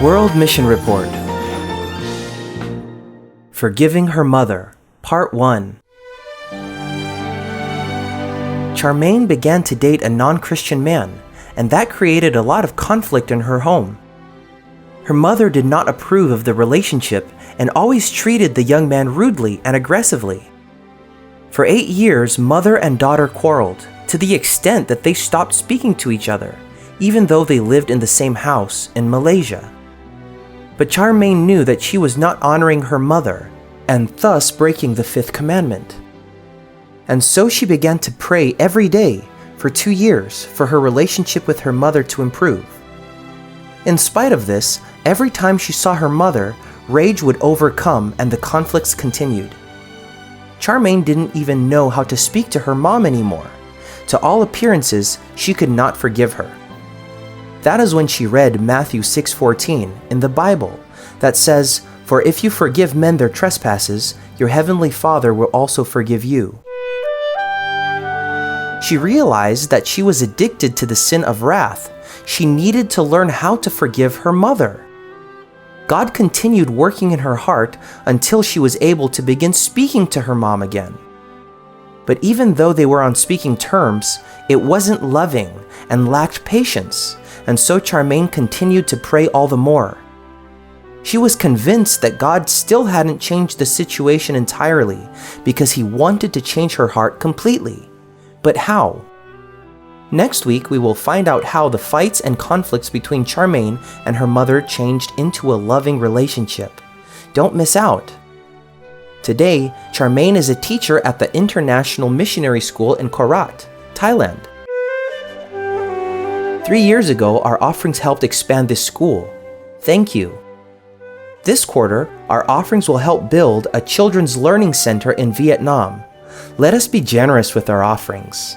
World Mission Report. Forgiving Her Mother, Part 1. Charmaine began to date a non-Christian man, and that created a lot of conflict in her home. Her mother did not approve of the relationship and always treated the young man rudely and aggressively. For 8 years, mother and daughter quarreled, to the extent that they stopped speaking to each other, even though they lived in the same house in Malaysia. But Charmaine knew that she was not honoring her mother, and thus breaking the 5th commandment. And so she began to pray every day for 2 years for her relationship with her mother to improve. In spite of this, every time she saw her mother, rage would overcome and the conflicts continued. Charmaine didn't even know how to speak to her mom anymore. To all appearances, she could not forgive her. That is when she read Matthew 6:14 in the Bible that says, "For if you forgive men their trespasses, your heavenly Father will also forgive you." She realized that she was addicted to the sin of wrath. She needed to learn how to forgive her mother. God continued working in her heart until she was able to begin speaking to her mom again. But even though they were on speaking terms, it wasn't loving and lacked patience, and so Charmaine continued to pray all the more. She was convinced that God still hadn't changed the situation entirely because He wanted to change her heart completely. But how? Next week, we will find out how the fights and conflicts between Charmaine and her mother changed into a loving relationship. Don't miss out. Today, Charmaine is a teacher at the International Missionary School in Korat, Thailand. 3 years ago, our offerings helped expand this school. Thank you. This quarter, our offerings will help build a children's learning center in Vietnam. Let us be generous with our offerings.